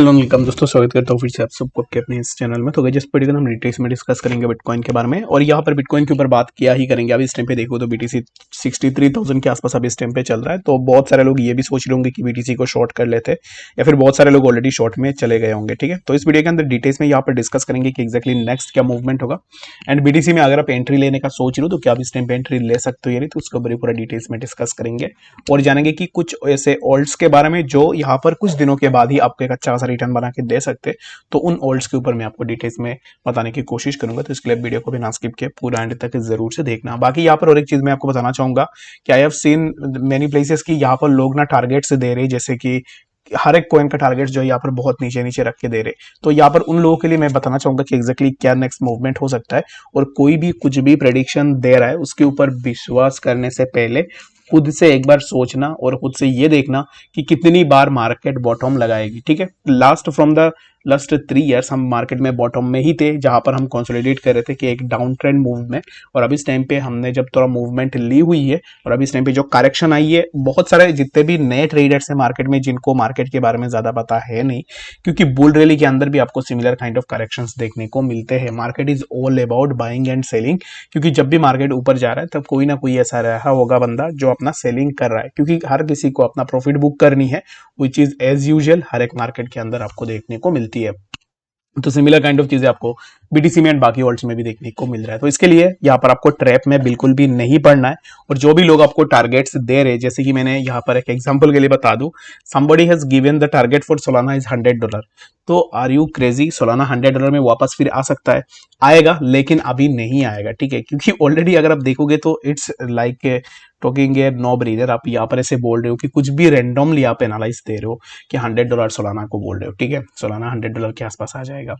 Welcome दोस्तों, स्वागत करता हूँ फिर से आप सबको आपके अपने इस चैनल में। तो गाइस, जिस वीडियो को हम डिटेल्स में डिस्कस करेंगे बिटकॉइन के बारे में, और यहाँ पर बिटकॉइन के ऊपर बात किया ही करेंगे। अभी इस टाइम पे देखो तो बीटीसी 63,000 के आसपास अभी इस टाइम पे चल रहा है। तो बहुत सारे लोग ये भी सोच रहे होंगे कि बीटीसी को शॉर्ट कर लेते, या फिर बहुत सारे लोग ऑलरेडी शॉर्ट में चले गए होंगे। ठीक है, तो इस वीडियो के अंदर डिटेल्स में यहाँ पर डिस्कस करेंगे कि एक्जैक्टली नेक्स्ट क्या मूवमेंट होगा। एंड बीटीसी में अगर आप एंट्री लेने का सोच रहे हो तो क्या आप इस टाइम पे एंट्री ले सकते हो या नहीं, तो उसके ऊपर पूरा डिटेल्स में डिस्कस करेंगे और जानेंगे कि कुछ ऐसे ऑल्ट्स के बारे में जो यहाँ पर कुछ दिनों के बाद ही आपको एक अच्छा खासा रिटर्न बना के दे सकते। तो उन ऑल्ट्स के ऊपर मैं आपको डिटेल्स में बताने की कोशिश करूंगा, तो इसके लिए वीडियो को भी ना स्किप किए पूरा एंड तक जरूर से देखना। बाकी यहाँ पर और एक चीज मैं आपको बताना चाहूंगा कि I have seen many places की यहाँ पर लोग ना टारगेट से दे रहे हैं, जैसे कि हर एक कॉइन का टारगेट जो है यहाँ पर बहुत नीचे नीचे रख के दे रहे। तो यहाँ पर उन लोगों के लिए मैं बताना चाहूंगा कि एग्जैक्टली क्या नेक्स्ट मूवमेंट हो सकता है, और कोई भी कुछ भी प्रेडिक्शन दे रहा है उसके ऊपर विश्वास करने से पहले खुद से एक बार सोचना और खुद से ये देखना कि कितनी बार मार्केट बॉटम लगाएगी। ठीक है, लास्ट 3 ईयर्स हम मार्केट में बॉटम में ही थे, जहां पर हम कंसोलिडेट कर रहे थे कि एक डाउन ट्रेंड मूव में। और अभी इस टाइम पे हमने जब थोड़ा मूवमेंट ली हुई है और अभी इस टाइम पे जो करेक्शन आई है, बहुत सारे जितने भी नए ट्रेडर्स हैं मार्केट में जिनको मार्केट के बारे में ज्यादा पता है नहीं, क्योंकि बुल रैली के अंदर भी आपको सिमिलर काइंड ऑफ करेक्शंस देखने को मिलते हैं। Market is all about buying and selling, क्योंकि जब भी मार्केट ऊपर जा रहा है तब कोई ना कोई ऐसा रहा होगा बंदा जो अपना सेलिंग कर रहा है, क्योंकि हर किसी को अपना प्रॉफिट बुक करनी है, विच इज एज यूजुअल हर एक मार्केट के अंदर आपको देखने को मिलती है। तो सिमिलर काइंड ऑफ चीजें आपको बीटीसी में एंड बाकी ऑल्ट्स में भी देखने को मिल रहा है। तो इसके लिए यहाँ पर आपको ट्रैप में बिल्कुल भी नहीं पड़ना है। और जो भी लोग आपको टारगेट्स दे रहे हैं, जैसे कि मैंने यहाँ पर एक एग्जांपल के लिए बता दूं, somebody has given the target for Solana is $100। तो आर यू क्रेजी? सोलाना $100 में वापस फिर आ सकता है, आएगा, लेकिन अभी नहीं आएगा। ठीक है, क्योंकि ऑलरेडी अगर आप देखोगे तो it's like talking a no breather. आप यहाँ पर ऐसे बोल रहे हो कि कुछ भी रेंडमली आप एनालाइज दे रहे हो कि $100 सोलाना को बोल रहे हो। ठीक है, सोलाना $100 के आसपास आ जाएगा।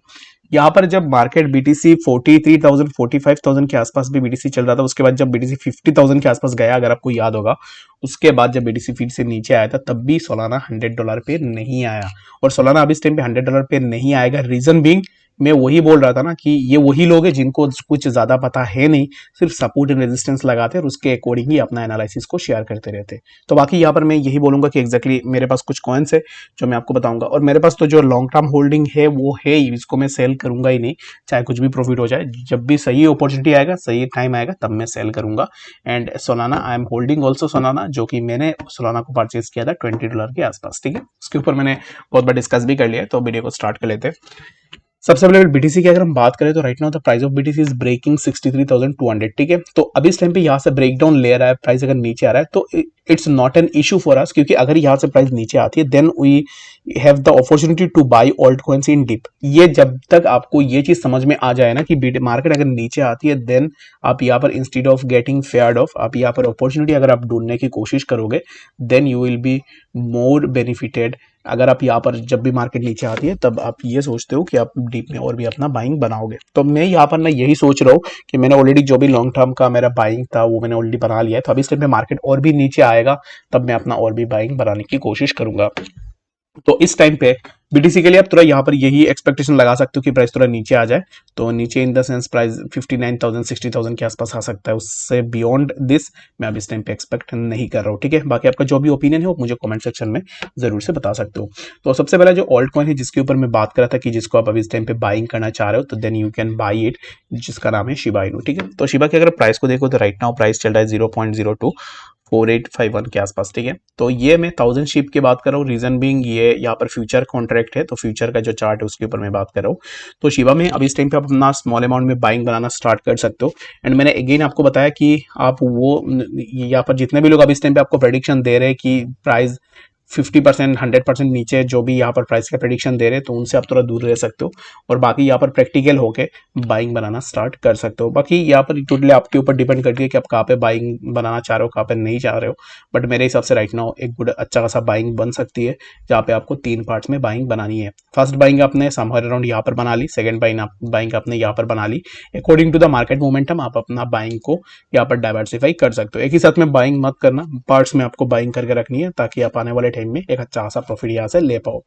यहाँ पर जब मार्केट बीटीसी 43,000 45,000 के आसपास भी बीटीसी चल रहा था, उसके बाद जब बीटीसी 50,000 के आसपास गया, अगर आपको याद होगा, उसके बाद जब बीटीसी फिर से नीचे आया था तब भी सोलाना $100 पे नहीं आया। और सोलाना अभी इस टाइम पे $100 पे नहीं आएगा। रीजन बीइंग, मैं वही बोल रहा था ना कि ये वही लोग हैं जिनको कुछ ज्यादा पता है नहीं, सिर्फ सपोर्ट एंड रेजिस्टेंस लगाते और उसके अकॉर्डिंग ही अपना एनालिसिस को शेयर करते रहते। तो बाकी यहाँ पर मैं यही बोलूंगा कि एग्जैक्टली मेरे पास कुछ कॉइन्स है जो मैं आपको बताऊंगा, और मेरे पास तो जो लॉन्ग टर्म होल्डिंग है वो है ही, इसको मैं सेल करूंगा ही नहीं, चाहे कुछ भी प्रॉफिट हो जाए। जब भी सही अपॉर्चुनिटी आएगा, सही टाइम आएगा, तब मैं सेल करूंगा। And Solana I am holding also Solana, जो कि मैंने सोलाना को परचेज किया था $20 के आसपास। ठीक है, उसके ऊपर मैंने बहुत बार डिस्कस भी कर लिया है, तो वीडियो को स्टार्ट कर लेते हैं। सबसे पहले बीटीसी की अगर हम बात करें तो right now the price of BTC is breaking 63,200। ठीक है, तो अभी इस टाइम पे यहाँ से ब्रेकडाउन ले रहा है, प्राइस अगर नीचे आ रहा है तो it's not an issue for us, क्योंकि अगर यहाँ से प्राइस नीचे आती है then we have the opportunity to buy altcoins in dip. ये जब तक आपको ये चीज समझ में आ जाए ना कि मार्केट अगर नीचे आती है, देन आप यहाँ पर इंस्टेड ऑफ गेटिंग फेयर्ड ऑफ, आप यहाँ पर अपॉर्चुनिटी अगर आप ढूंढने की कोशिश करोगे, then you will be more benefited. अगर आप यहाँ पर जब भी मार्केट नीचे आती है तब आप ये सोचते हो कि आप डीप में और भी अपना बाइंग बनाओगे। तो मैं यहाँ पर ना यही सोच रहा हूँ कि मैंने ऑलरेडी जो भी लॉन्ग टर्म का मेरा बाइंग था वो मैंने ऑलरेडी बना लिया है। तो अभी इस टाइम पे मार्केट और भी नीचे आएगा तब मैं अपना और भी बाइंग बनाने की कोशिश करूंगा। तो इस टाइम पे बीटीसी के लिए आप थोड़ा यहाँ पर यही एक्सपेक्टेशन लगा सकते हो कि प्राइस थोड़ा नीचे आ जाए। तो नीचे इन द सेंस प्राइस 59,000 60,000 के आसपास आ सकता है, उससे बियॉन्ड दिस मैं अब इस टाइम पे एक्सपेक्ट नहीं कर रहा हूँ। ठीक है, बाकी आपका जो भी ओपिनियन है वो मुझे कमेंट सेक्शन में जरूर से बता सकते हो। तो सबसे पहला जो ऑल्ट कॉइन है जिसके ऊपर मैं बात कर रहा था कि जिसको आप अभी इस टाइम पे बाइंग करना चाह रहे हो, तो then you can buy it, जिसका नाम है शिबा इनू। ठीक है, तो शिबा के अगर प्राइस को देखो तो राइट नाउ प्राइस चल रहा है 0.024851 के आसपास। ठीक है, तो ये मैं 1000 शिप की बात कर रहा हूँ। रीजन बीइंग ये यहाँ पर फ्यूचर कॉन्ट्रैक्ट है, तो फ्यूचर का जो चार्ट है उसके ऊपर मैं बात कर रहा हूँ। तो शिबा में अभी इस टाइम पे आप अपना स्मॉल अमाउंट में बाइंग बनाना स्टार्ट कर सकते हो। एंड मैंने अगेन आपको बताया कि आप वो यहाँ पर जितने भी लोग अभी इस टाइम पे आपको प्रेडिक्शन दे रहे हैं कि प्राइस 50% 100% नीचे, जो भी यहाँ पर प्राइस का प्रेडिक्शन दे रहे हैं, तो उनसे आप थोड़ा दूर रह सकते हो और बाकी यहाँ पर प्रैक्टिकल होके बाइंग बनाना स्टार्ट कर सकते हो। बाकी यहाँ पर टोटली आपके ऊपर डिपेंड करती है कि आप कहाँ पे बाइंग बनाना चाह रहे हो, कहाँ पे नहीं चाह रहे हो। बट मेरे हिसाब से राइट नाउ एक गुड अच्छा खासा बाइंग बन सकती है, जहाँ पे आपको 3 पार्ट्स में बाइंग बनानी है। फर्स्ट बाइंग आपने समवेयर अराउंड यहाँ पर बना ली, सेकंड बाइंग आपने यहाँ पर बना ली। According to the market momentum आप अपना बाइंग को यहाँ पर डाइवर्सिफाई कर सकते हो। एक ही साथ में बाइंग मत करना, पार्ट्स में आपको बाइंग करके रखनी है ताकि आप आने वाले टाइम में एक अच्छा खासा प्रॉफिट यहाँ से ले पाओ।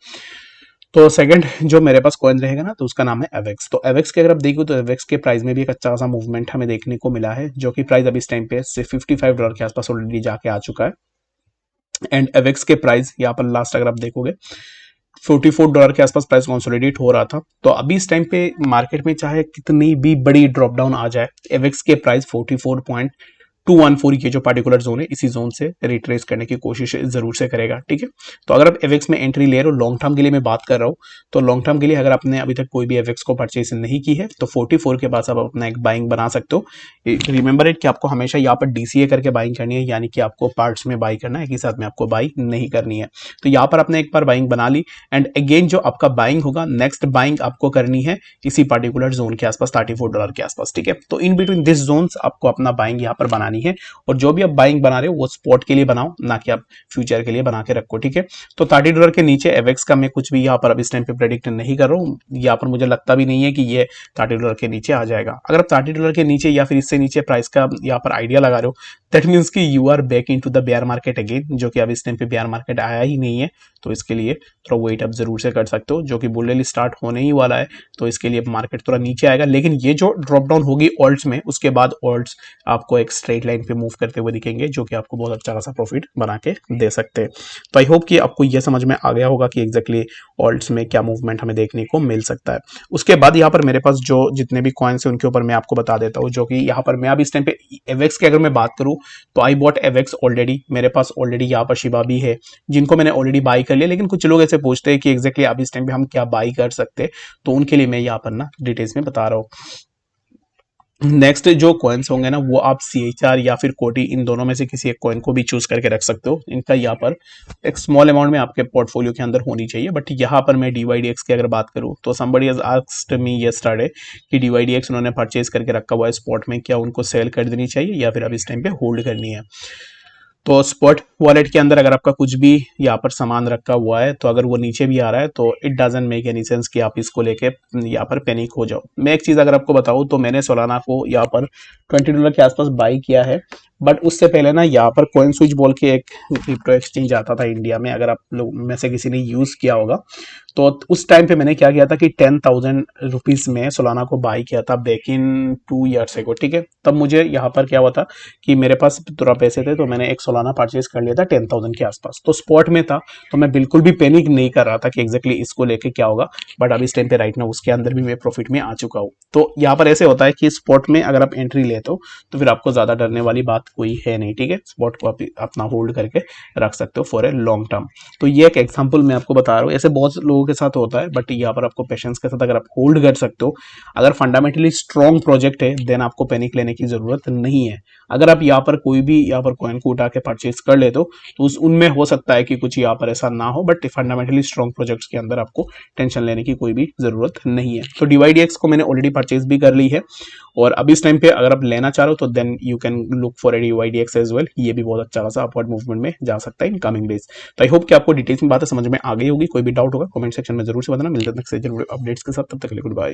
तो सेकंड जो मेरे पास कॉइन रहेगा ना, तो उसका नाम है एवेक्स। तो एवेक्स के अगर आप देखो तो एवेक्स के प्राइस में भी एक अच्छा खासा मूवमेंट हमें देखने को मिला है, जो कि प्राइस अभी इस टाइम पे $55 के आसपास ऑलरेडी जाके आ चुका है। एंड एवेक्स के प्राइस यहाँ पर लास्ट अगर आप देखोगे $44 के आसपास प्राइस कंसोलिडेट हो रहा था। तो अभी इस टाइम पे मार्केट में चाहे कितनी भी बड़ी ड्रॉप डाउन आ जाए, एवेक्स के प्राइस 44.214 ये जो पार्टिकुलर जोन है, इसी जोन से रिट्रेस करने की कोशिश जरूर से करेगा। ठीक है, तो अगर आप एवेक्स में एंट्री ले रहे हो, लॉन्ग टर्म के लिए मैं बात कर रहा हूँ, तो लॉन्ग टर्म के लिए अगर आपने अभी तक कोई भी एवेक्स को परचेज नहीं की है तो 44 के पास आप अपना एक बाइंग बना सकते हो। रिमेंबर इट कि आपको हमेशा यहाँ पर डीसीए करके बाइंग करनी है, यानी कि आपको पार्ट्स में बाई करना है, एक ही साथ में आपको बाई नहीं करनी है। तो यहाँ पर आपने एक बार बाइंग बना ली, एंड अगेन जो आपका बाइंग होगा, नेक्स्ट बाइंग आपको करनी है इसी पार्टिकुलर जोन के आसपास, $34 के आसपास। ठीक है, तो इन बिटवीन दिस जोन आपको अपना बाइंग यहाँ पर बनानी है, और जो भी आप बाइंग बना रहे हो वो स्पॉट के लिए बनाओ, ना कि आप फ्यूचर के लिए बना के रखो। ठीक है, तो $30 के नीचे एवेक्स का मैं कुछ भी यहाँ पर अब इस टाइम पे प्रेडिक्ट नहीं कर रहा हूँ। यहाँ पर मुझे लगता भी नहीं है कि ये $30 के नीचे आ जाएगा। अगर आप $30 के नीचे या फिर इससे नीचे प्राइस का यहाँ पर आइडिया लगा रहे हो, दैट मीन्स कि you are back into the bear market again, जो कि अब इस टाइम पे बेयर मार्केट आया ही नहीं है। तो इसके लिए थोड़ा वेट अप जरूर से कर सकते हो, जो कि बुल रैली स्टार्ट होने ही वाला है, तो इसके लिए मार्केट थोड़ा नीचे आएगा। लेकिन ये जो ड्रॉप डाउन होगी ऑल्ट्स में, उसके बाद ऑल्ट्स आपको एक स्ट्रेट लाइन पे मूव करते हुए दिखेंगे, जो कि आपको बहुत अच्छा खासा प्रॉफिट बना के दे सकते हैं। तो आई होप कि आपको यह समझ में आ गया होगा कि एग्जैक्टली ऑल्ट्स में क्या मूवमेंट हमें देखने को मिल सकता है। उसके बाद यहाँ पर मेरे पास जो जितने भी कॉइन्स हैं उनके ऊपर मैं आपको बता देता हूँ, जो कि यहाँ पर मैं अब इस टाइम पे एवेक्स की अगर मैं बात करूँ तो आई बॉट एवेक्स ऑलरेडी, मेरे पास ऑलरेडी यहाँ पर शिबा भी है जिनको मैंने ऑलरेडी बाई कर लिया। लेकिन कुछ लोग ऐसे पूछते हैं कि एग्जैक्टली अब इस टाइम पे हम क्या बाई कर सकते हैं, तो उनके लिए मैं यहाँ पर ना डिटेल्स में बता रहा हूँ। नेक्स्ट जो कॉइन्स होंगे ना, वो आप CHR या फिर कोटी, इन दोनों में से किसी एक कॉइन को भी चूज करके रख सकते हो। इनका यहाँ पर एक स्मॉल अमाउंट में आपके पोर्टफोलियो के अंदर होनी चाहिए। बट यहाँ पर मैं DYDX की अगर बात करूँ तो somebody has asked me yesterday कि DYDX उन्होंने परचेज करके रखा हुआ है स्पॉट में, क्या उनको सेल कर देनी चाहिए या फिर अब इस टाइम पे होल्ड करनी है। तो स्पॉट वॉलेट के अंदर अगर आपका कुछ भी यहाँ पर सामान रखा हुआ है, तो अगर वो नीचे भी आ रहा है तो it doesn't make any sense कि आप इसको लेके यहाँ पर पैनिक हो जाओ। मैं एक चीज़ अगर आपको बताऊँ तो मैंने सोलाना को यहाँ पर $20 के आसपास बाई किया है। बट उससे पहले ना यहाँ पर कॉइन स्विच बोल के एक क्रिप्टो एक्सचेंज आता था इंडिया में, अगर आप लोग में से किसी ने यूज़ किया होगा तो उस टाइम पे मैंने क्या किया था कि 10,000 रुपीज़ में सोलाना को बाई किया था बैक इन 2 ईयर्स को। ठीक है, तब मुझे यहाँ पर क्या हुआ था कि मेरे पास थोड़ा पैसे थे, तो मैंने एक सोलाना परचेज कर लिया था 10,000 के आसपास, तो स्पॉट में था। तो मैं बिल्कुल भी पैनिक नहीं कर रहा था कि एग्जैक्टली इसको लेके क्या होगा। बट अभी इस टाइम पे राइट ना उसके अंदर भी मैं प्रॉफिट में आ चुका हूँ। तो यहाँ पर ऐसे होता है कि स्पॉट में अगर आप एंट्री लेते हो तो फिर आपको ज़्यादा डरने वाली बात कोई है नहीं। ठीक है, स्पॉट को आप अपना होल्ड करके रख सकते हो फॉर ए लॉन्ग टर्म। तो ये एक एग्जाम्पल मैं आपको बता रहा हूँ, ऐसे बहुत लोगों के साथ होता है। बट यहाँ पर आपको पेशेंस के साथ अगर आप होल्ड कर सकते हो, अगर फंडामेंटली स्ट्रॉन्ग प्रोजेक्ट है, देन आपको पैनिक लेने की जरूरत नहीं है। अगर आप यहाँ पर कोई भी यहाँ पर कॉइन को उठा के परचेज कर लेते हो तो उनमें हो सकता है कि कुछ यहाँ पर ऐसा ना हो, बट फंडामेंटली स्ट्रॉन्ग प्रोजेक्ट्स के अंदर आपको टेंशन लेने की कोई भी जरूरत नहीं है। तो DYDX को मैंने ऑलरेडी परचेज भी कर ली है, और अभी इस टाइम पे अगर आप लेना चाह रहे हो तो then you can look for a DYDX as well. ये भी बहुत अच्छा खासा अपवर्ड मूवमेंट में जा सकता है इन कमिंग डेज। तो आई होप कि आपको डिटेल्स में बातें समझ में आ गई होगी। कोई भी डाउट होगा कमेंट सेक्शन में जरूर से बताना। मिलते हैं नेक्स्ट अपडेट्स के साथ, तब तक के लिए गुड बाय।